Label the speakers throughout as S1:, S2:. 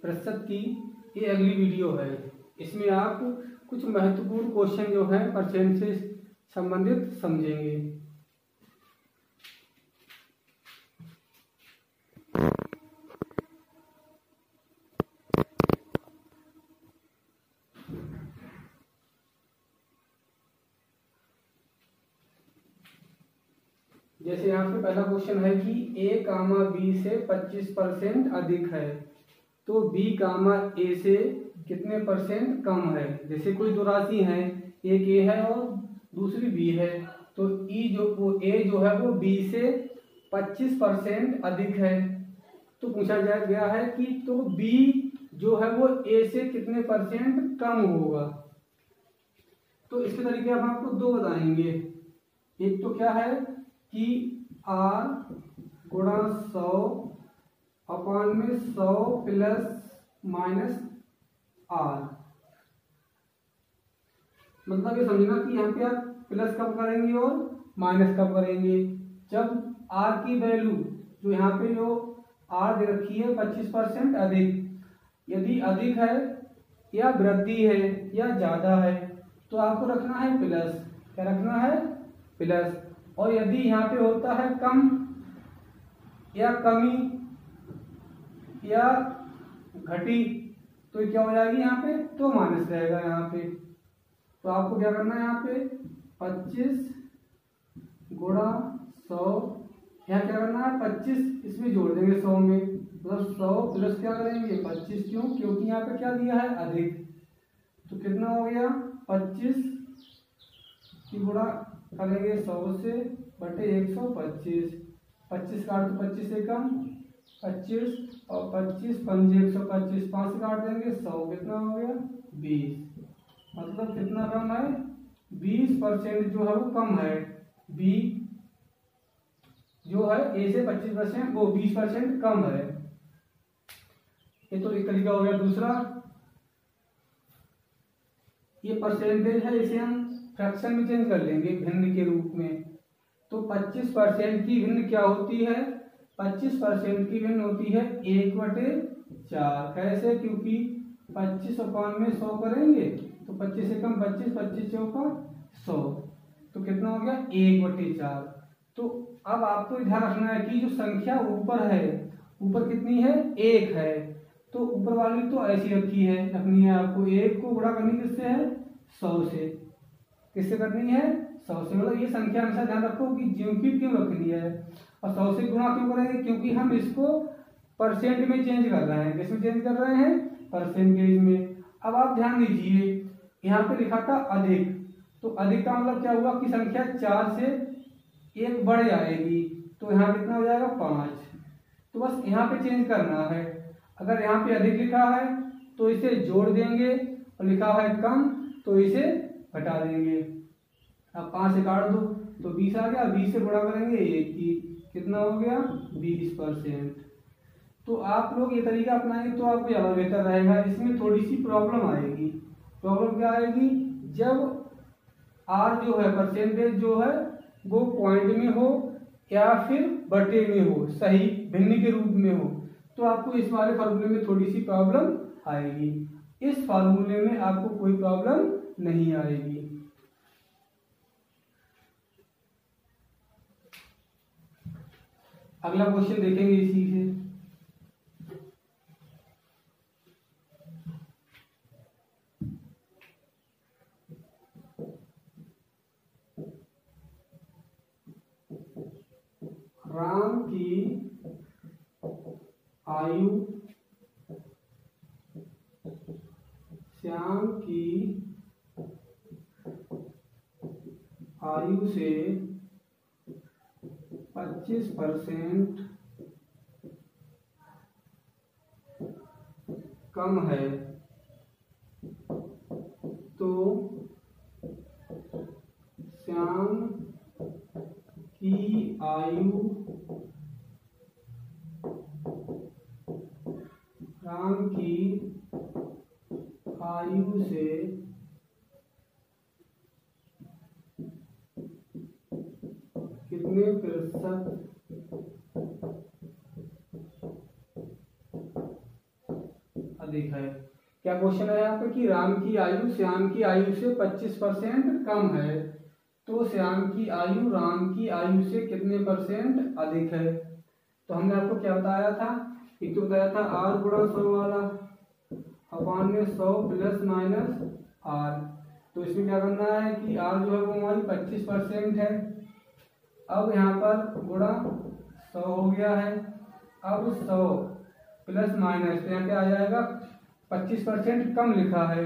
S1: प्रतिशत की ये अगली वीडियो है। इसमें आप कुछ महत्वपूर्ण क्वेश्चन जो है परसेंट से संबंधित समझेंगे। जैसे यहाँ पे पहला क्वेश्चन है कि a कामा b से 25% अधिक है तो b कामा a से कितने परसेंट कम है। जैसे कोई दो राशि है, एक a है और दूसरी b है, तो a जो है वो b से 25% अधिक है। तो पूछा गया है कि तो b जो है वो a से कितने परसेंट कम होगा। तो इसके तरीके हम आपको दो बताएंगे। एक तो क्या है कि r गुणा 100 अपॉन में 100 प्लस माइनस r, मतलब ये समझना कि यहाँ पे आप प्लस कब करेंगे और माइनस कब करेंगे। जब r की वैल्यू जो यहाँ पे जो r दे रखी है 25% अधिक, यदि अधिक है या वृद्धि है या ज्यादा है तो आपको रखना है प्लस। क्या रखना है? प्लस। और यदि यहाँ पे होता है कम या कमी या घटी तो क्या हो जाएगी यहाँ पे? तो माइनस रहेगा यहाँ पे। तो आपको क्या करना है यहाँ पे 25 गुणा 100, यहाँ क्या करना है 25 इसमें जोड़ देंगे 100 में, मतलब 100 प्लस क्या करेंगे 25। क्यों? क्योंकि यहाँ पे क्या दिया है अधिक। तो कितना हो गया 25 की गुणा करेंगे 100 से बटे 125, 25 काट तो 25 से कम 25 और 25 पंजे 125, 5 काट देंगे 100, कितना हो गया 20। मतलब कितना कम है 20% जो है वो कम है। बी जो है ए से 25% वो 20% कम है। ये तो एक तरीका हो गया। दूसरा ये परसेंटेज है, इसे हम फ्रैक्शन में चेंज कर लेंगे भिन्न के रूप में। तो 25% की भिन्न क्या होती है? 25% की भिन्न होती है 1/4। कैसे? क्योंकि 25 अपॉन में 100 करेंगे तो 25 से कम 25, 25 चौका 100, तो कितना हो गया 1/4। तो अब आपको ध्यान रखना है कि जो संख्या ऊपर है, ऊपर कितनी है 1 है, तो ऊपर वाली तो ऐसी रखी है, रखनी है आपको। 1 को गुणा करनी किससे है 100 से। किससे करनी है 100 से। मतलब ये संख्या हमेशा ध्यान रखो कि ज्यों की क्यों रखनी है और 100 से गुणा क्यों करेंगे, क्योंकि हम इसको परसेंट में चेंज कर रहे हैं। किसमें चेंज कर रहे हैं? परसेंटेज में। अब आप ध्यान दीजिए यहाँ पे लिखा था अधिक, तो अधिक का मतलब क्या हुआ कि संख्या 4 से 1 बढ़ जाएगी, तो यहाँ कितना हो जाएगा 5। तो बस यहाँ पे चेंज करना है। अगर यहाँ पे अधिक लिखा है तो इसे जोड़ देंगे और लिखा है कम तो इसे घटा देंगे। अब 5 से काट दो तो 20 आ गया, 20 से गुणा करेंगे 1 की, कितना हो गया 20%। तो आप लोग ये तरीका अपनाएंगे तो आपको ज़्यादा बेहतर रहेगा। इसमें थोड़ी सी प्रॉब्लम आएगी। प्रॉब्लम क्या आएगी? जब आर जो है परसेंटेज जो है वो पॉइंट में हो या फिर बटे में हो, सही भिन्न के रूप में हो, तो आपको इस वाले फार्मूले में थोड़ी सी प्रॉब्लम आएगी। इस फार्मूले में आपको कोई प्रॉब्लम नहीं आएगी। अगला क्वेश्चन देखेंगे इसी से। राम की आयु श्याम की आयु से 25% कम है, तो श्याम की आयु राम की आयु से कितने प्रतिशत अधिक है। क्या क्वेश्चन है यहाँ पे कि राम की आयु श्याम की आयु से 25% कम है, तो श्याम की आयु राम की आयु से कितने % अधिक है। तो हमने आपको क्या बताया था, एक तो बताया था r गुणा 100 वाला अपान में 100 प्लस माइनस r। तो इसमें क्या करना है कि r जो है वो हमारी 25% है। अब यहाँ पर गुणा 100 हो गया है। अब 100 प्लस माइनस यहाँ पे आ जाएगा 25% कम लिखा है,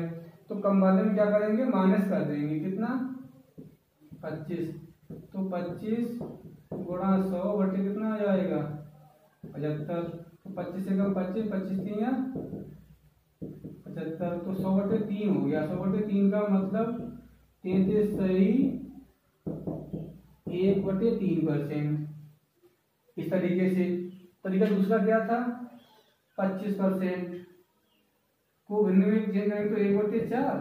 S1: तो कम वाले में क्या करेंगे माइनस कर देंगे, कितना 25। तो 25 गुणा 100 बटे कितना आ जाएगा 75। तो 25 से कम 25, 25 3 या 75, तो 100 बटे 3 हो गया। 100 बटे 3 का मतलब 33 सही 1/3%। इस तरीके से। तरीका दूसरा क्या था, 25% को भिन्न में चेंज करेंगे तो 1/4,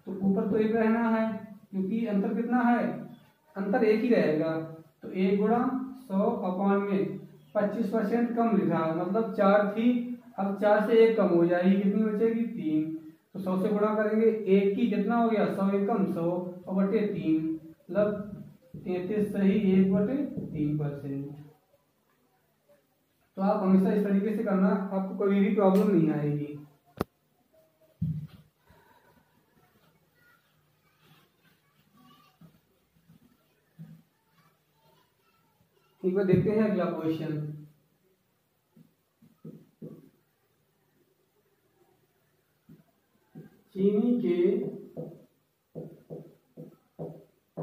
S1: तो ऊपर तो 1 रहना है क्योंकि अंतर कितना है, अंतर 1 ही रहेगा। तो 1 गुणा 100 अपान में 25% कम लिखा, मतलब 4 थी, अब 4 से 1 कम हो जाएगी, कितनी बचेगी 3। तो 100 से गुणा करेंगे 1 की कितना हो गया 100 1 कम 100 और बटे 3, मतलब 33 सही 1/3%। तो आप हमेशा इस तरीके से करना, आपको कोई भी प्रॉब्लम नहीं आएगी। एक बार देखते हैं अगला क्वेश्चन। चीनी के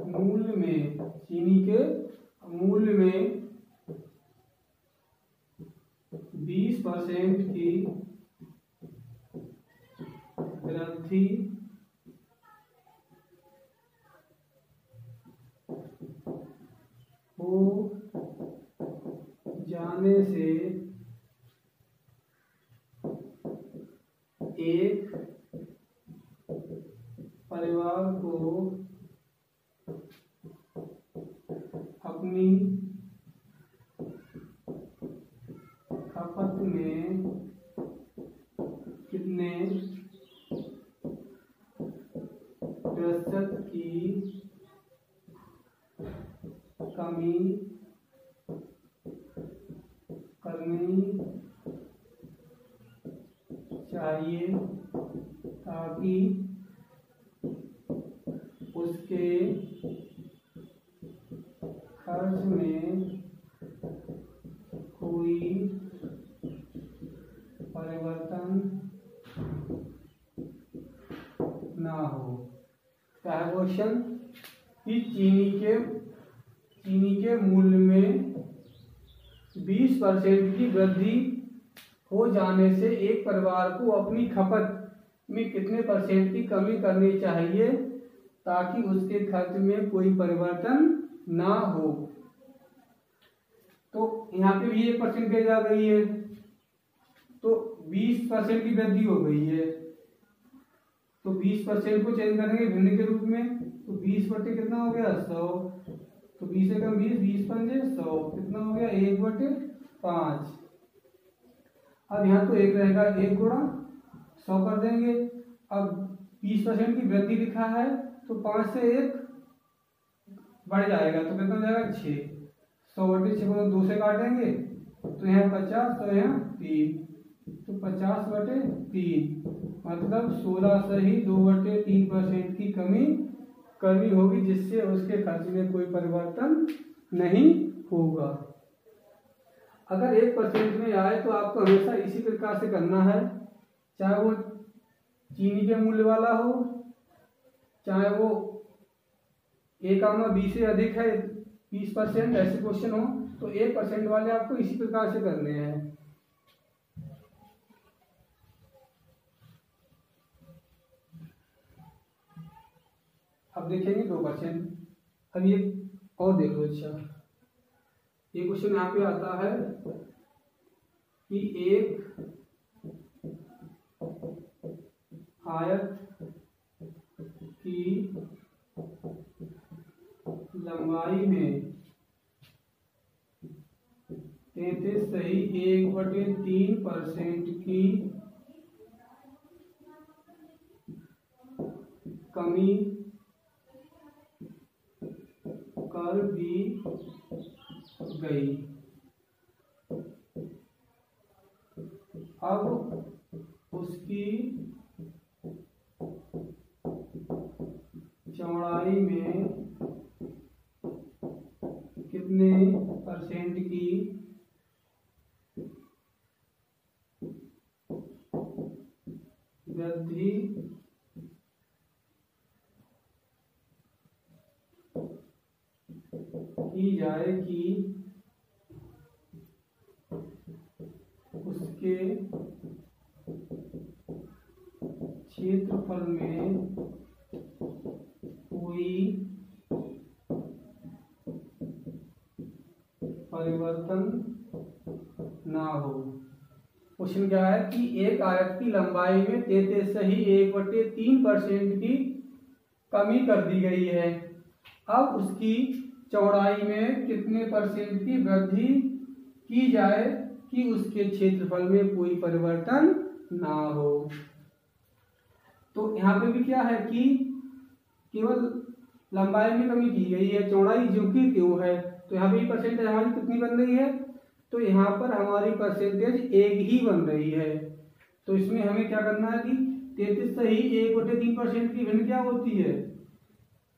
S1: मूल्य में 20% की वृद्धि हो जाने से एक परिवार को अपनी खपत में कितने प्रतिशत की कमी करनी चाहिए ताकि उसके खर्च में कोई परिवर्तन ना हो। क्या है क्वेश्चन कि चीनी के मूल्य में 20% की वृद्धि हो जाने से एक परिवार को अपनी खपत में कितने % की कमी करनी चाहिए ताकि उसके खर्च में कोई परिवर्तन ना हो। तो यहाँ पे भी 1% आ गई है, तो 20% की वृद्धि हो गई है, तो 20% को चेंज करेंगे भिन्न के रूप में, तो 20 बटे कितना हो गया 100, तो 20 से कम 20, 20 पंजे 100, कितना हो गया 1/5। अब यहाँ तो 1 रहेगा, 1 गुणा 100 कर देंगे। अब 20% की वृद्धि लिखा है, तो 5 से 1 बढ़ जाएगा, तो कितना हो जाएगा 6। 100 बटे 6 को 2 से काटेंगे, तो यहाँ 50, तो यहाँ 3, तो 50 बटे 3, मतलब 16 से ही 2/3% की कमी करनी होगी, जिससे उसके खर्च में कोई परिवर्तन नहीं होगा। अगर 1% में आए तो आपको हमेशा इसी प्रकार से करना है, चाहे वो चीनी के मूल्य वाला हो, चाहे वो 1, 20 से अधिक है 20% ऐसे क्वेश्चन हो, तो 1% वाले आपको इसी प्रकार से करने हैं। अब देखेंगे 2%। अब ये और देखो, अच्छा ये क्वेश्चन यहाँ पे आता है कि एक आयत की लंबाई में 33 सही 1/3% की कमी कर दी गई। अब उसकी चौड़ाई में कितने % की वृद्धि की जाएगी, उसके क्षेत्रफल में कोई परिवर्तन ना हो। क्वेश्चन क्या है कि एक आयत की लंबाई में 1/3% की कमी कर दी गई है। अब उसकी चौड़ाई में कितने % की वृद्धि की जाए कि उसके क्षेत्रफल में कोई परिवर्तन ना हो। तो यहाँ पे भी क्या है कि केवल लंबाई में कमी की गई है, चौड़ाई जो की त्यों है। तो यहाँ पे परसेंटेज हमारी कितनी बन रही है, तो यहाँ पर हमारी परसेंटेज 1 ही बन रही है। तो इसमें हमें क्या करना है कि 33 सही 1/3% की भिन्न क्या होती है,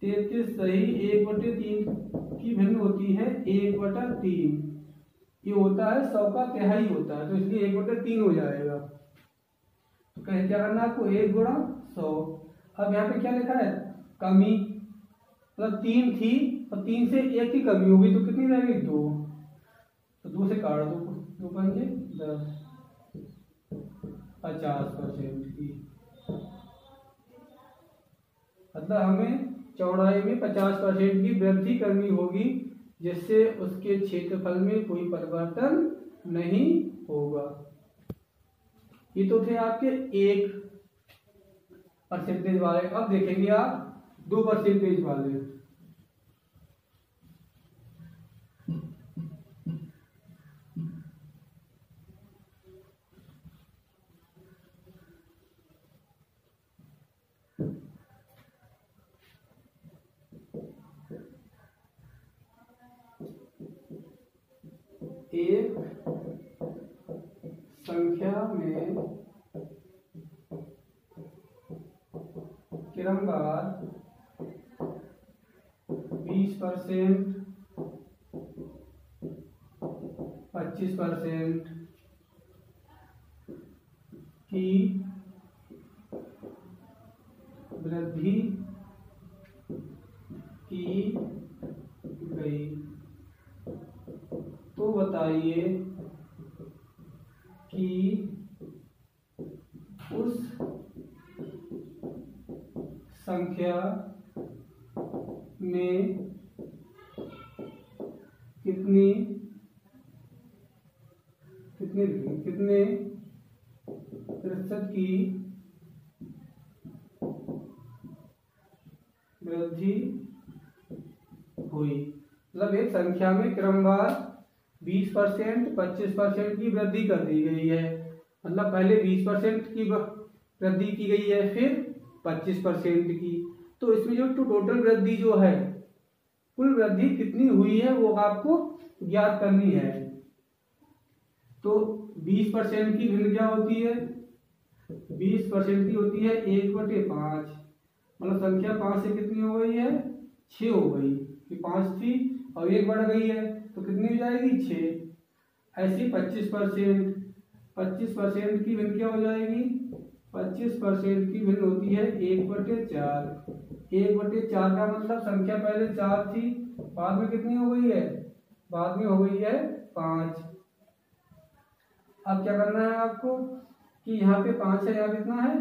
S1: 33 सही 1/3 की भिन्न होती है 1/3। ये होता है 100 का तिहाई होता है, तो इसलिए 1/3 हो जाएगा। तो कहे क्या करना है आपको, 1 गुणा 100। अब यहाँ पे क्या लिखा है, कमी, मतलब 3 थी और 3 से 1 की कमी होगी तो कितनी रह गई, 2। तो 2 से काट दो, 2 पंजे 10, 50% की। मतलब हमें चौड़ाई में 50% की वृद्धि करनी होगी, जिससे उसके क्षेत्रफल में कोई परिवर्तन नहीं होगा। ये तो थे आपके 1% वाले। अब देखेंगे आप 2% वाले। एक संख्या में क्रमवार 20%, 25% की वृद्धि की गई। तो बताइए कि उस संख्या में कितने प्रतिशत की वृद्धि हुई। मतलब एक संख्या में क्रमवार 20%, 25% की वृद्धि कर दी गई है। मतलब पहले 20% की वृद्धि की गई है, फिर 25% की। तो इसमें जो टोटल वृद्धि जो है, कुल वृद्धि कितनी हुई है वो आपको ज्ञात करनी है। तो 20% की भिन्न क्या होती है, 20% की होती है 1/5। मतलब संख्या 5 से कितनी हो गई है, 6 हो गई, कि 5 थी और 1 बढ़ गई है तो कितनी हो जाएगी, 6। ऐसी 25% की भिन्न क्या हो जाएगी, 25% की भिन्न होती है 1/4। 1/4 का मतलब संख्या पहले 4 थी, बाद में कितनी हो गई है, बाद में हो गई है 5। अब क्या करना है आपको कि यहाँ पे 5 है, यहाँ कितना है,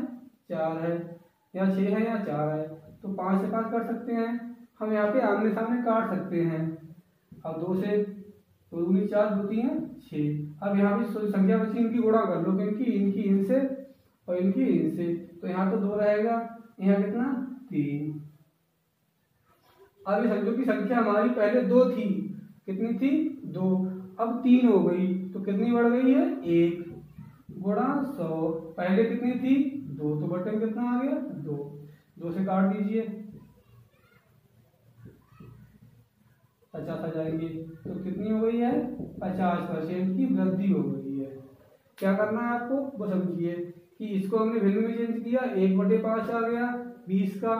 S1: 4 है, यहाँ 6 है, यहाँ 4 है। तो 5 से 5 कर सकते हैं हम, यहाँ पे आमने सामने काट सकते हैं। अब 2 से 2 दूनी 4, 2 3 6। अब यहाँ पे संख्या बची, इनकी गुणा कर लो, इनकी इनसे और इनकी इनसे। तो यहाँ तो 2 रहेगा, यहाँ कितना, 3। अब ये समझो कि संख्या हमारी पहले 2 थी, कितनी थी, 2, अब 3 हो गई, तो कितनी बढ़ गई है, 1 गुणा 100। पहले कितनी थी, 2, तो बटे में कितना आ गया, 2। 2 से काट दीजिए, 50 आ जाएंगे। तो कितनी हो गई है? 50% की वृद्धि हो गई है। क्या करना है आपको वो समझिए कि इसको हमने वैल्यू में चेंज किया, 1/5 आ गया 20 का,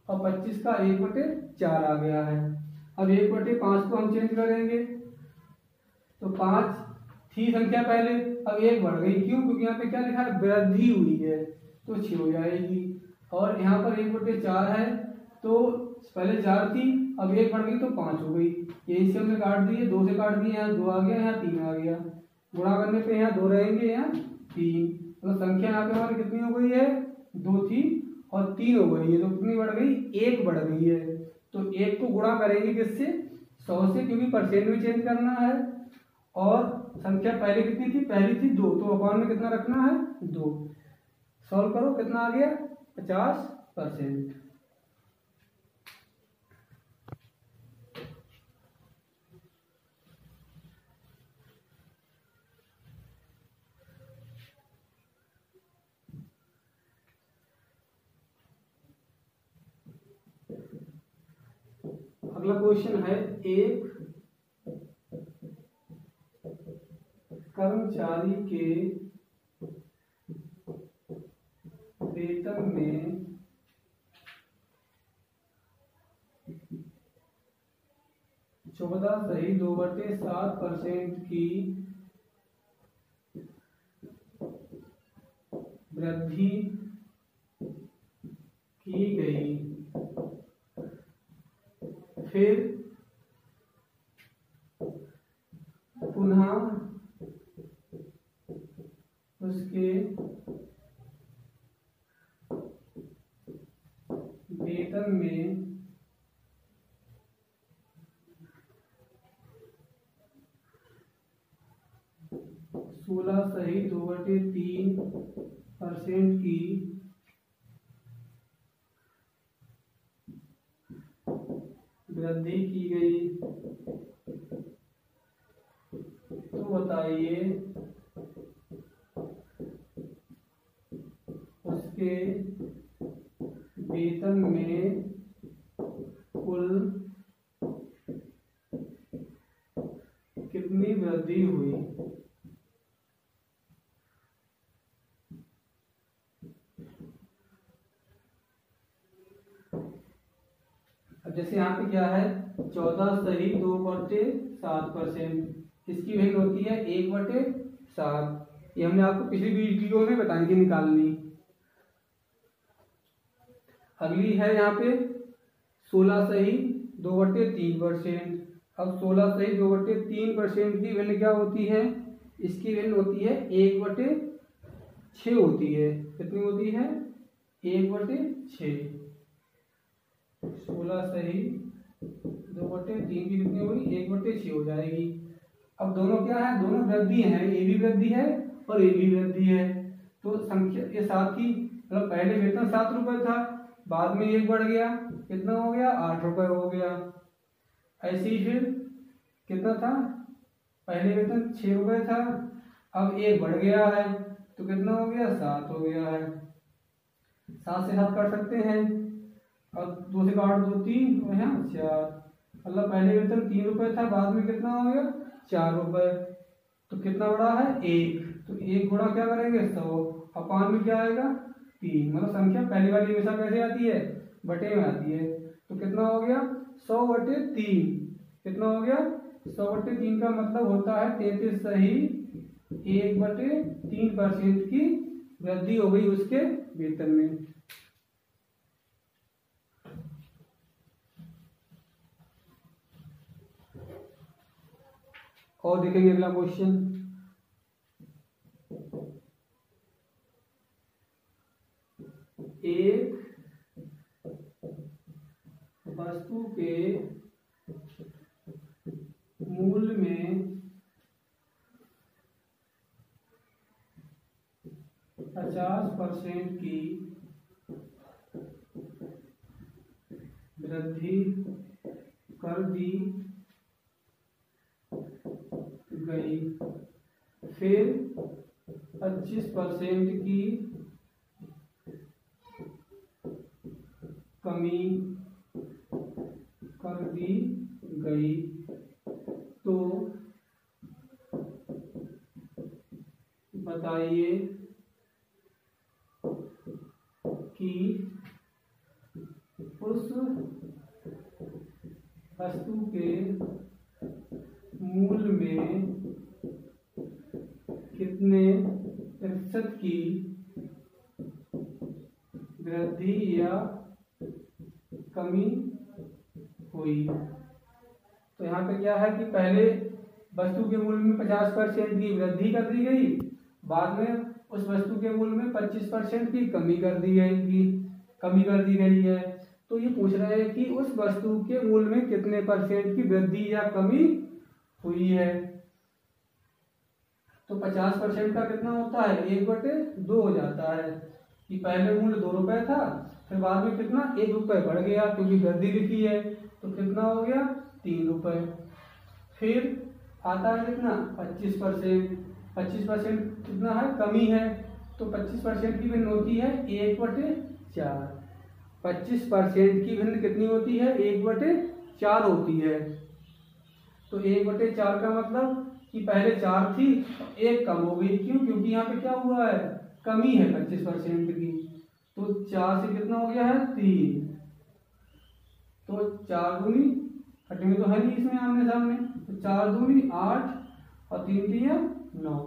S1: और 25 का 1/4 आ गया है। अब 1/5 को हम चेंज करेंगे तो 5 थी संख्या पहले, अब 1 बढ़ गई। क्यों? क्योंकि यहाँ पे क्या लिखा है? वृद्धि हुई है, तो 6 हो जाएगी। और यहाँ पर 1/4 है, तो पहले 4 थी, अब 1 बढ़ गई तो 5 हो गई। यही से हमने काट दिए, 2 से काट दिए, यहाँ 2 आ गया, यहाँ 3 आ गया। गुणा करने पे यहाँ 2 रहेंगे, यहाँ 3। तो संख्या यहाँ पे हमारी कितनी हो गई है? 2 थी और 3 हो गई है, तो कितनी बढ़ गई? 1 बढ़ गई है। तो 1 को गुणा करेंगे किससे? 100 से, क्योंकि परसेंट में चेंज करना है। और संख्या पहले कितनी थी? पहली थी 2, तो अपान में कितना रखना है? 2। सॉल्व करो, कितना आ गया? 50%। अगला क्वेश्चन है, एक कर्मचारी के वेतन में 14.2/7% की वृद्धि की गई। फिर पुनः उसके वेतन में 16.2/3% की वृद्धि की गई। तो बताइए उसके वेतन में कुल कितनी वृद्धि हुई? अब जैसे यहाँ पे क्या है? 14.2/7%, इसकी वैल्यू होती है 1/7। ये हमने आपको पिछली वीडियो में बताई थी निकालनी। अगली है यहाँ पे 16.2/3%। अब 16.2/3% की वैल्यू क्या होती है? इसकी वैल्यू होती है 1/6 होती है। कितनी होती है? 1/6। 16.2/3 की कितनी होगी? 1/6 हो जाएगी। अब दोनों क्या है? दोनों वृद्धि हैं, ए भी वृद्धि है और ए भी वृद्धि है। तो संख्या ये 7 की, मतलब पहले वेतन 7 रुपये था, बाद में 1 बढ़ गया, कितना हो गया? 8 रुपये हो गया। ऐसे ही फिर कितना था? पहले वेतन 6 रुपये था, अब 1 बढ़ गया है, तो कितना हो गया? 7 हो गया है। 7 से 7 काट सकते हैं, और 2 से काट दो 3, और यहाँ 4। मतलब पहले वेतन 3 रुपये था, बाद में कितना हो गया? 4 रुपये। तो कितना बढ़ा है? 1। तो 1 गुणा क्या करेंगे? 100, अपान में क्या आएगा? 3। मतलब संख्या पहली वाली हमेशा कैसे आती है? बटे में आती है। तो कितना हो गया? 100/3। कितना हो गया? 100/3 का मतलब होता है 33.1/3% की वृद्धि हो गई उसके वेतन में। और देखेंगे अगला क्वेश्चन, एक वस्तु के मूल्य में 50% की वृद्धि कर दी गई। फिर 25% की कमी कर दी गई। तो बताइए कि उस वस्तु के मूल्य में कितने प्रतिशत की वृद्धि या कमी हुई। तो यहाँ पे क्या है कि पहले वस्तु के मूल्य में 50% की वृद्धि कर दी गई, बाद में उस वस्तु के मूल्य में 25% की कमी कर दी गई है। तो ये पूछ रहे हैं कि उस वस्तु के मूल्य में कितने % की वृद्धि या कमी हुई है। तो 50% का कितना होता है, 1/2 हो जाता है कि पहले मूल्य 2 रुपए था, फिर बाद में कितना 1 रुपये बढ़ गया क्योंकि वृद्धि लिखी है, तो कितना हो गया 3 रुपये। फिर आता है कितना 25%। 25% कितना है, कमी है, तो 25% की भिन्न होती है 1/4। 25% की भिन्न कितनी होती है, 1/4 होती है। तो 1/4 का मतलब कि पहले 4 थी, 1 कम हो गई। क्यों? क्योंकि यहाँ पे क्या हुआ है, कमी है 25% की। तो 4 से कितना हो गया है 3। तो 4 दूनी, हटेंगे तो है नहीं इसमें आमने सामने, तो 4 दूनी 8 और 3 3 9।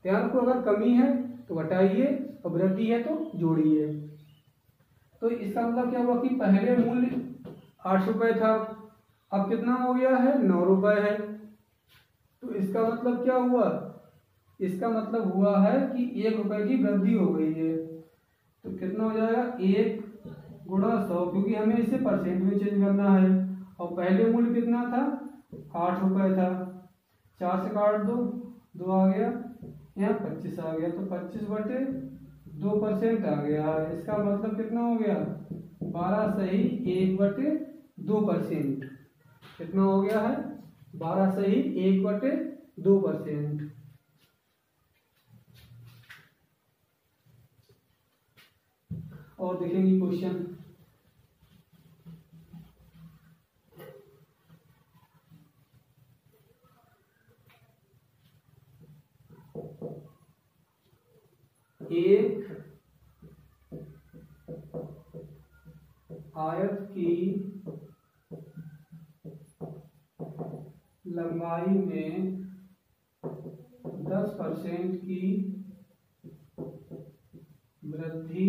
S1: ध्यान को, अगर कमी है तो घटाइए और वृद्धि है तो जोड़िए। तो इसका मतलब क्या हुआ कि पहले मूल्य 8 रुपये था, अब कितना हो गया है 9 रुपये है। तो इसका मतलब क्या हुआ, इसका मतलब हुआ है कि 1 रुपये की वृद्धि हो गई है। तो कितना हो जाएगा 1 गुणा 100, क्योंकि हमें इसे परसेंट में चेंज करना है। और पहले मूल्य कितना था, 8 रुपये था, 4 से काट दो, 2 आ गया, यहाँ 25 आ गया, तो 25/2% आ गया है। इसका मतलब कितना हो गया 12 सही 1/2%। कितना हो गया है 12 सही 1/2%। और देखेंगे क्वेश्चन। एक आयत की लंबाई में 10% की वृद्धि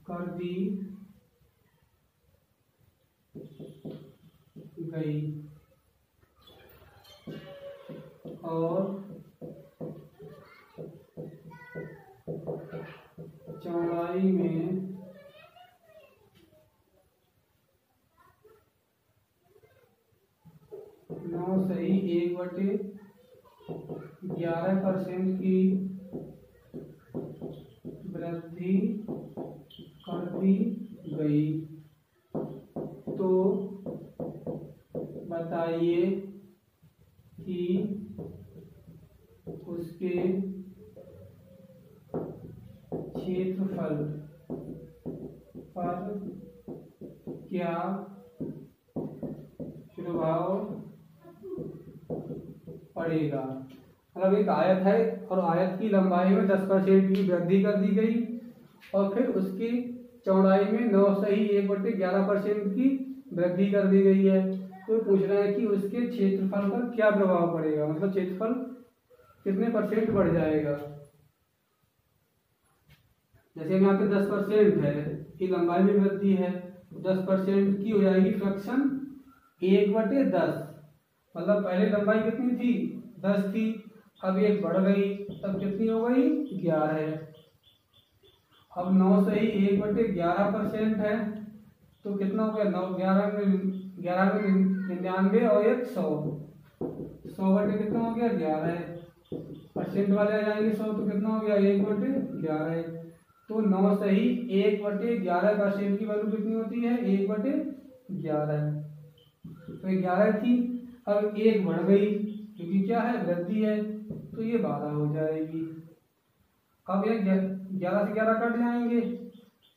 S1: कर दी गई और चौड़ाई में 9 सही 1/11% की वृद्धि कर दी गई। तो बताइए कि उसके क्षेत्रफल पर क्या प्रभाव पड़ेगा। मतलब एक आयत है और आयत की लंबाई में 10% की वृद्धि कर दी गई और फिर उसकी चौड़ाई में 9 सही 1/11% की वृद्धि कर दी गई है। तो पूछ रहे हैं कि उसके क्षेत्रफल पर क्या प्रभाव पड़ेगा, मतलब क्षेत्रफल कितने % बढ़ जाएगा। जैसे यहाँ पे 10% है कि लंबाई में वृद्धि है, 10% की हो जाएगी फ्रैक्शन 1/10। मतलब पहले लंबाई कितनी थी 10 थी, अब 1 बढ़ गई, तब कितनी हो गई 11। अब 9 सही 1/11% है, तो कितना हो गया 9 11 में 99 और 1 100। 100 बटे कितना हो गया 11%। वाले आ जाएंगे 100, तो कितना हो गया 1/11। तो 9 सही 1/11% की वैल्यू कितनी होती है 1/11। तो 11 थी, अब 1 बढ़ गई क्योंकि क्या है वृद्धि है, तो ये 12 हो जाएगी। अब ये 11 से 11 कट जाएंगे,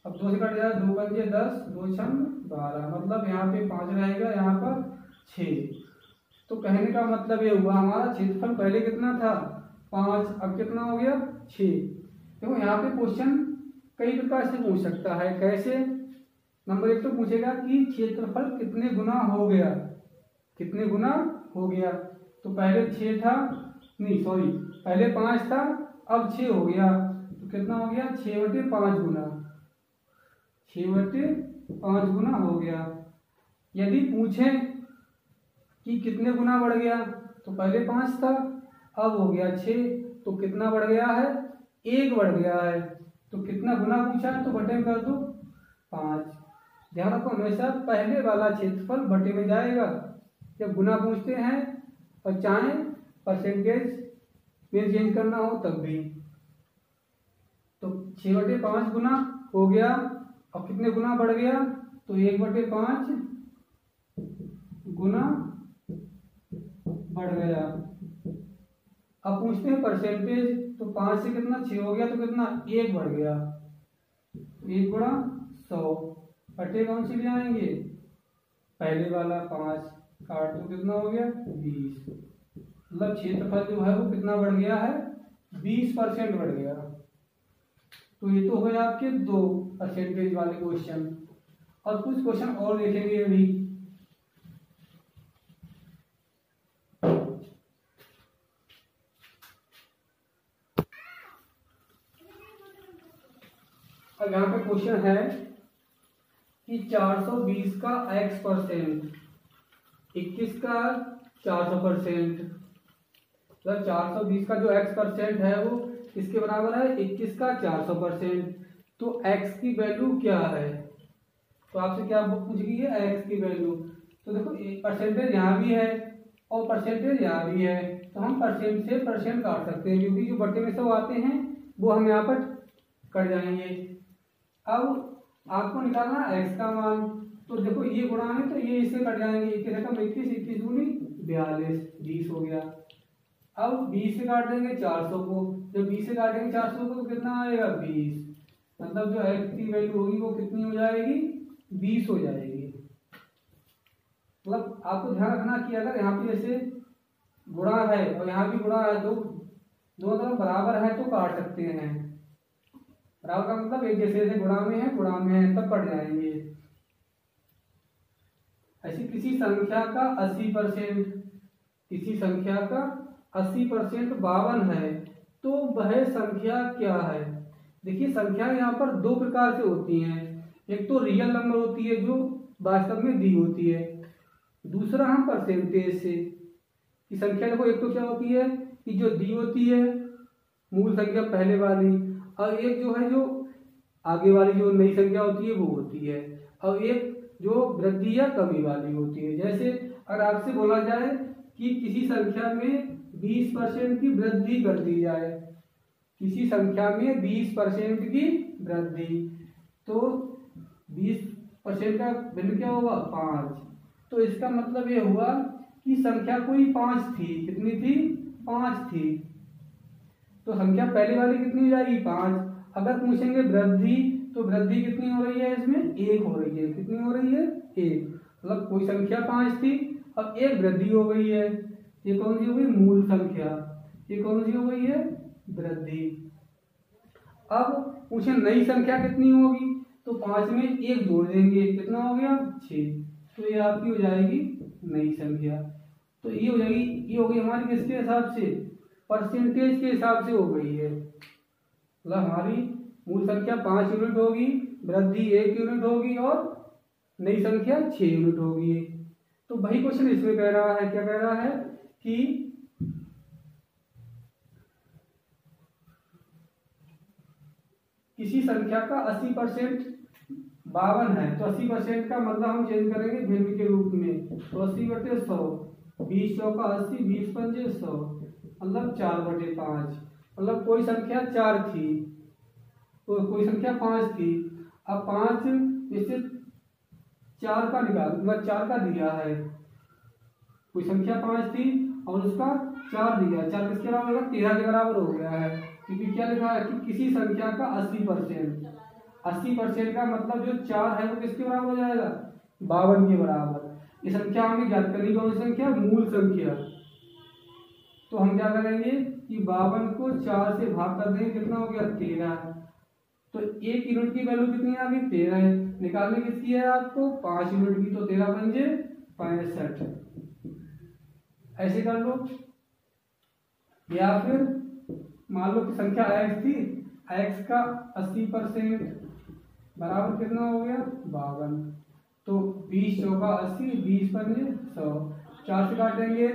S1: अब 2 से कट जाए, 2 पंजे 10, 2 छम 12, मतलब यहाँ पे 5 रहेगा, यहाँ पर 6। तो कहने का मतलब ये हुआ हमारा क्षेत्रफल पहले कितना था 5, अब कितना हो गया 6। देखो यहाँ पे क्वेश्चन कई प्रकार से पूछ सकता है। कैसे? नंबर 1 तो पूछेगा कि क्षेत्रफल कितने गुना हो गया, कितने गुना हो गया। तो पहले 6 था, नहीं सॉरी, पहले 5 था, अब 6 हो गया, तो कितना हो गया 6/5 गुना, 6/5 गुना हो गया। यदि पूछें कि कितने गुना बढ़ गया, तो पहले 5 था, अब हो गया 6, तो कितना बढ़ गया है 1 बढ़ गया है। तो कितना गुना पूछा है, तो बटे में कर दो 5। ध्यान रखो हमेशा पहले वाला क्षेत्रफल बटे में जाएगा जब गुना पूछते हैं, और चाहे परसेंटेज में चेंज करना हो तब भी। तो 6/5 गुना हो गया, और कितने गुना बढ़ गया, तो 1/5 गुना बढ़ गया। अब पूछते हैं परसेंटेज, तो 5 से कितना 6 हो गया, तो कितना 1 बढ़ गया, 1 गुणा 100, बटे कौन सी ले आएंगे, पहले वाला 5, काट तो कितना हो गया 20। मतलब क्षेत्रफल जो है वो कितना बढ़ गया है 20% बढ़ गया। तो ये तो हुए आपके 2 परसेंटेज वाले क्वेश्चन। और कुछ क्वेश्चन और देखेंगे अभी। अब यहाँ पे क्वेश्चन है कि 420 का x%, 21 का 400%, मतलब 420 का जो x% है वो किसके बराबर है 21 का 400%। तो x की वैल्यू क्या है, तो आपसे क्या पूछ गई है x की वैल्यू। तो देखो परसेंटेज यहाँ भी है और परसेंटेज यहाँ भी है, तो हम परसेंट से परसेंट काट सकते हैं, क्योंकि जो बटे में सब आते हैं वो हम यहाँ पर कट जाएंगे। अब आपको निकालना x का मान, तो देखो ये गुणा है तो ये इससे कट जाएंगे, 21 कम 21, 21 दूनी 42, 20 हो गया। अब 20 से काट देंगे 400 को, जब 20 से काटेंगे 400 को तो कितना आएगा 20, मतलब जो x की वैल्यू होगी वो कितनी हो जाएगी 20 हो जाएगी। मतलब आपको ध्यान रखना कि अगर यहाँ पे जैसे गुणा है और यहाँ भी गुणा है, तो दोनों तरफ बराबर है तो काट सकते हैं। बराबर का मतलब एक जैसे गुणा में है तब कट जाएंगे। ऐसी किसी संख्या का 80%, किसी संख्या का 80% 52 है, तो वह संख्या क्या है। देखिए संख्या यहाँ पर 2 प्रकार से होती हैं, एक तो रियल नंबर होती है जो वास्तव में दी होती है, दूसरा हम परसेंटेज से कि संख्या। देखो एक तो क्या होती है कि जो दी होती है मूल संख्या पहले वाली, और एक जो है जो आगे वाली जो नई संख्या होती है वो होती है, और एक जो वृद्धि या कमी वाली होती है। जैसे अगर आपसे बोला जाए कि किसी संख्या में 20% की वृद्धि कर दी जाए, किसी संख्या में 20% की वृद्धि, तो 20% का भिन्न क्या होगा 5। तो इसका मतलब ये हुआ कि संख्या कोई 5 थी, कितनी थी 5 थी, तो संख्या पहले वाली कितनी हो जाएगी 5। अगर पूछेंगे वृद्धि, तो वृद्धि कितनी हो रही है इसमें 1 हो रही है, कितनी हो रही है 1, मतलब कोई संख्या 5 थी अब 1 वृद्धि हो गई है, ये कौन सी हो गई मूल संख्या, ये कौन सी हो गई है वृद्धि। अब पूछे नई संख्या कितनी होगी, तो 5 में 1 जोड़ देंगे, कितना हो गया 6, तो ये आपकी हो जाएगी नई संख्या। तो ये हो जाएगी, ये हो गई हमारी किसके हिसाब से परसेंटेज के हिसाब से हो गई है, मतलब हमारी मूल संख्या 5 यूनिट होगी, वृद्धि 1 यूनिट होगी और नई संख्या 6 यूनिट होगी। तो वही क्वेश्चन इसमें कह रहा है, क्या कह रहा है कि किसी संख्या का 80% 52 है, तो 80% का मतलब हम चेंज करेंगे भिन्न के रूप में, तो 80/100, 20 चौका 80, 20 पंजे 100, मतलब 4/5, मतलब कोई संख्या 4 थी तो कोई संख्या 5 थी, अब 5 में से 4 का निकाल, मतलब 4 का दिया है, कोई संख्या 5 थी और उसका 4 दिया, 4 किसके बराबर होगा 13 के बराबर हो गया है, क्योंकि क्या लिखा है कि किसी संख्या का 80%, 80% का मतलब जो 4 है वो किसके बराबर हो जाएगा, 52 के बराबर। ये संख्या हमें ज्ञात करनी, कौन सी संख्या, मूल संख्या। तो हम क्या करेंगे कि 52 को 4 से भाग कर देंगे, कितना हो गया, 13। तो 1 यूनिट की वैल्यू कितनी आ गई, 13 है। निकालने किसकी है आपको, 5 यूनिट की। तो 13 पंजे 65, ऐसे कर लो। या फिर मान लो कि संख्या x थी, x का 80% बराबर कितना हो गया, 52। तो 20 चौका 80, 20 पंजे 100, 4 से काटेंगे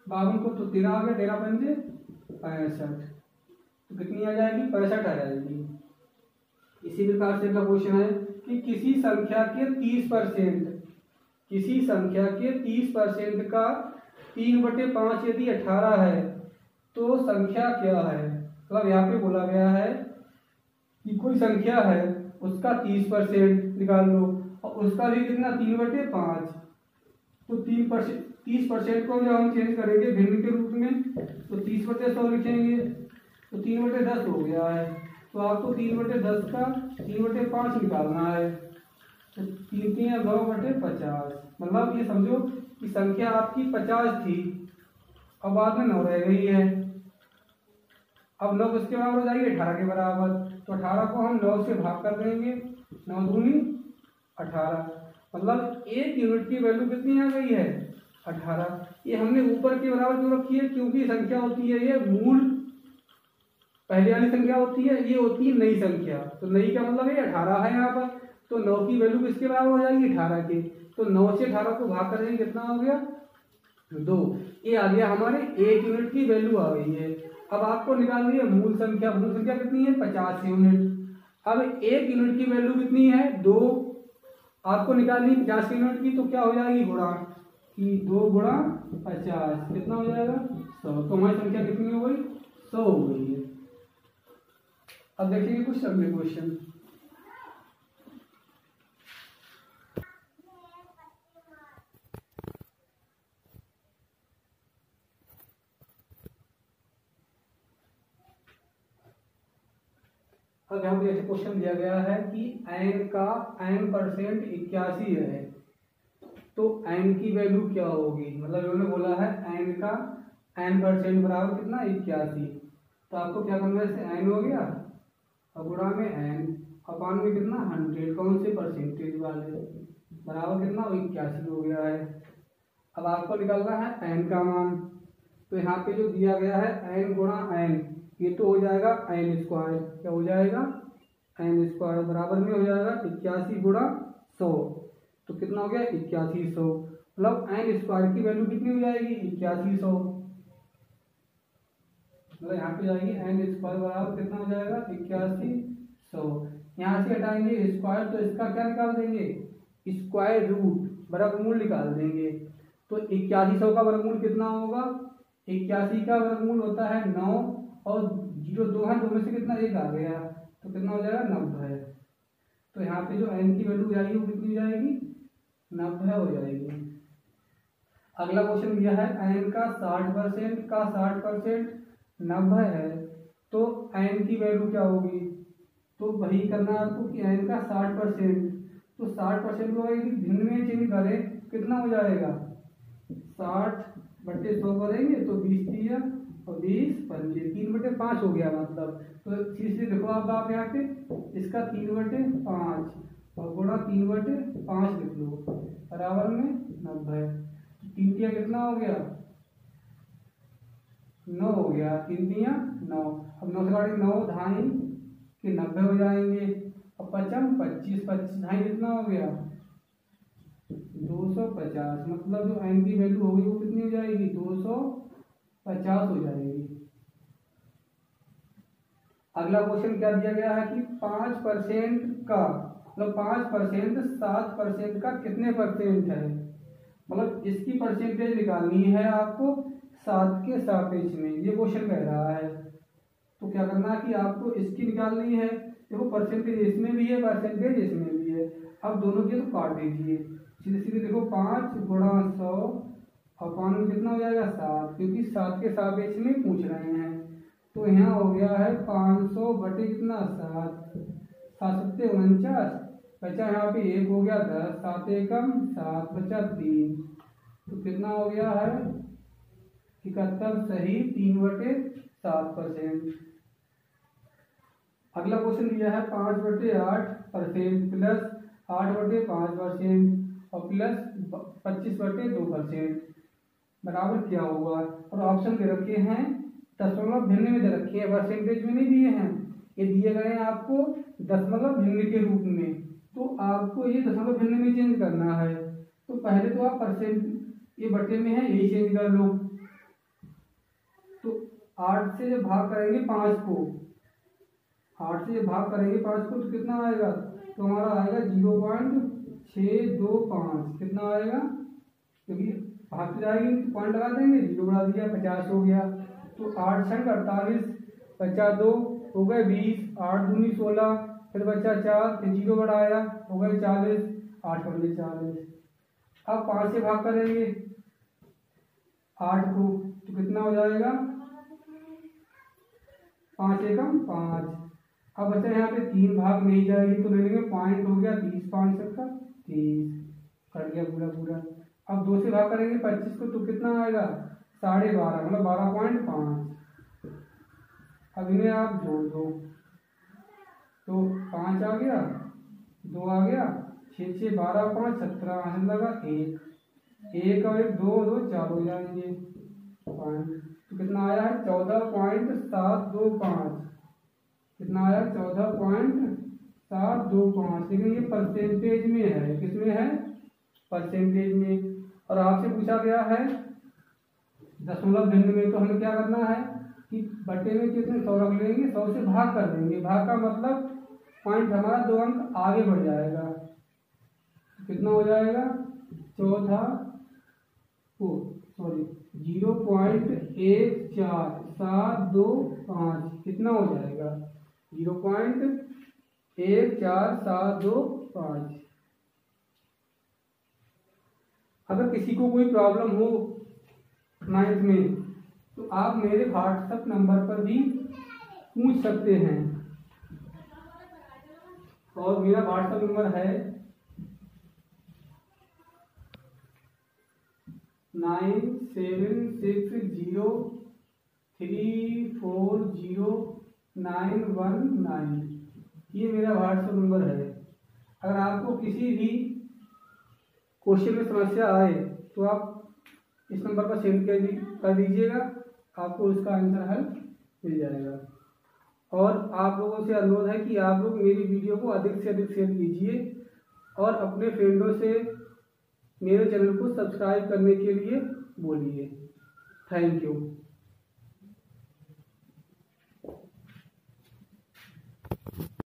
S1: 52 को, तो 13 आ गया, 13 पंजे 65। तो कितनी आ जाएगी, 65 आ जाएगी। इसी प्रकार से अगला क्वेश्चन है कि किसी संख्या के 30%, किसी संख्या के 30% का 3/5 यदि 18 है तो संख्या क्या है। मतलब यहाँ पे बोला गया है कि कोई संख्या है, उसका 30% निकाल लो और उसका भी कितना, 3/5। तो 30% को जब हम चेंज करेंगे भिन्न के रूप में, तो 30/100 लिखेंगे, तो 3/10 हो गया है। तो आपको 3/10 का 3/5 निकालना है, तो 3 9/50। मतलब ये समझो कि संख्या आपकी 50 थी, अब बाद में 9 रह गई है। अब 9 किसके बराबर हो जाएगी, 18 के बराबर। तो 18 को हम 9 से भाग कर देंगे, 9 दूनी 18। मतलब 1 यूनिट की वैल्यू कितनी आ गई है, 18। ये हमने ऊपर के बराबर क्यों रखी है, क्योंकि संख्या होती है ये मूल, पहले वाली संख्या होती है, ये होती है नई संख्या। तो नई का मतलब ये 18 है यहाँ पर। तो 9 की वैल्यू किसके बराबर हो जाएगी, 18 के। तो 9 से 18 को भाग करेंगे, कितना हो गया, 2। ये आ गया हमारे 1 यूनिट की वैल्यू आ गई है। अब आपको निकालनी है मूल संख्या। मूल संख्या कितनी है, 50 यूनिट। अब 1 यूनिट की वैल्यू कितनी है, 2। आपको निकालनी है 50 यूनिट की, तो क्या हो जाएगी, गुणा कि 2 गुणा 50 कितना हो जाएगा, 100। तो हमारी संख्या कितनी हो गई, 100 हो गई है। अब देखेंगे कुछ अगले क्वेश्चन। अब यहाँ पे ऐसे क्वेश्चन दिया गया है कि n का n% 81 है, तो n की वैल्यू क्या होगी। मतलब इन्होंने बोला है n का n% बराबर कितना, 81। तो आपको क्या करना है, जैसे n हो गया और गुणा में n अपान में कितना, 100, कौन से परसेंटेज वाले, बराबर कितना, 81 हो गया है। अब आपको निकालना है n का मान। तो यहाँ पे जो दिया गया है n गुणा n, ये तो हो जाएगा n स्क्वायर, क्या हो जाएगा, n स्क्वायर बराबर में हो जाएगा 81 गुणा 100। तो कितना हो गया, 8100। मतलब n स्क्वायर की वैल्यू कितनी हो जाएगी, 8100। मतलब यहाँ पे जाएगी n स्क्वायर बराबर कितना हो जाएगा, 8100। यहाँ से हटाएंगे स्क्वायर, तो इसका क्या निकाल देंगे, स्क्वायर रूट, वर्गमूल निकाल देंगे। तो 8100 का वर्गमूल कितना होगा, 81 का वर्गमूल होता है 9 और 0 2 है, 2 में से कितना, 1 आ गया, तो कितना हो जाएगा, 90। तो यहाँ पे जो n की वैल्यू जाएगी वो कितनी जाएगी, 90 हो जाएगी। अगला क्वेश्चन दिया है n का 60% का 60% 90 है, तो n की वैल्यू क्या होगी। तो वही करना है आपको कि n का 60%, तो 60% को भिन्न में चेंज करें, कितना हो जाएगा, 60/100 करेंगे तो 20 दिया और 20 पंजे 3/5 हो गया। मतलब तो सीधे देखो आप यहाँ पे इसका 3/5 और गुणा 3/5 लिख लो, बराबर में 90। 3 तिया कितना हो गया, 9 हो गया, 3 तिया 9। अब 9 से काटेंगे, 9 ढाई के 90 हो जाएंगे। अब 55 25 25 ढाई कितना हो गया, 250। मतलब जो n की वैल्यू होगी वो कितनी हो जाएगी, 250 हो जाएगी। अगला क्वेश्चन क्या दिया गया है कि 5% का, मतलब 5% 7% का कितने परसेंट है। मतलब इसकी परसेंटेज निकालनी है आपको 7 के सापेक्ष में, ये क्वेश्चन कह रहा है। तो क्या करना है कि आपको इसकी निकालनी है। देखो परसेंटेज इसमें भी है, परसेंटेज इसमें भी है। अब दोनों की तो काट दीजिए, सीधे सीधे देखो 5 गुणा 100 अपान में कितना हो जाएगा, 7, क्योंकि 7 के सापेक्ष में पूछ रहे हैं। तो यहाँ हो गया है 500 बटे कितना, 7। 7 7 49, बचा यहाँ पे 1 हो गया 10, 7 एकम 7, बचा 3, तो कितना हो गया है 71 सही 3/7%। अगला क्वेश्चन दिया है 5/8% प्लस 8/5% और प्लस 25/2% बराबर क्या होगा। और ऑप्शन दे रखे हैं दशमलव भिन्न में दे रखे हैं, परसेंटेज में नहीं दिए हैं, ये दिए गए हैं आपको दशमलव भिन्न के रूप में। तो आपको ये दशमलव भिन्न में चेंज करना है। तो पहले तो आप परसेंट ये बटे में है यही चेंज कर लो। तो 8 से जब भाग करेंगे 5 को, 8 से जब भाग करेंगे 5 को तो कितना आएगा, तो हमारा आएगा 0.625। कितना आएगा, क्योंकि भाग तो जाएगी तो पॉइंट लगा देंगे, 0 बढ़ा दिया 50 हो गया। तो 8 छंग 48, बचा 2 हो गए 20, 8 दूनी 16, फिर बचा 4, फिर 0 बढ़ाया हो गए 40, 8 बटे 40। अब 5 से भाग करेंगे 8 को तो कितना हो जाएगा 5 एकम 5। अब बचा यहाँ पे 3 भाग नहीं जाएगी तो ले लेंगे पॉइंट हो गया 30, 5 का 30 कर गया पूरा पूरा। अब 2 से भाग करेंगे 25 को तो कितना आएगा 12.5 मतलब 12.5। अब इन्हें आप जोड़ दो तो 5 आ गया 2 आ गया 6 6 12 5 17 आने लगा 1 और 1 2 2 4 हो जाएंगे पॉइंट। तो कितना आया है 14.725। कितना आया 14.725। लेकिन ये परसेंटेज में है, किसमें है परसेंटेज में। और आपसे पूछा गया है दशमलव भिन्न में, तो हमें क्या करना है कि बटे में कितने 100 रख लेंगे, 100 से भाग कर देंगे। भाग का मतलब पॉइंट हमारा 2 अंक आगे बढ़ जाएगा। कितना हो जाएगा 0.14725। कितना हो जाएगा 0.14725। अगर किसी को कोई प्रॉब्लम हो 9th में तो आप मेरे व्हाट्सएप नंबर पर भी पूछ सकते हैं। और मेरा व्हाट्सएप नंबर है 9760340919। ये मेरा व्हाट्सएप नंबर है। अगर आपको किसी भी क्वेश्चन में समस्या आए तो आप इस नंबर पर सेंड कर दीजिएगा, आपको उसका आंसर हल मिल जाएगा। और आप लोगों से अनुरोध है कि आप लोग मेरी वीडियो को अधिक से अधिक शेयर कीजिए और अपने फ्रेंडों से मेरे चैनल को सब्सक्राइब करने के लिए बोलिए। Thank you.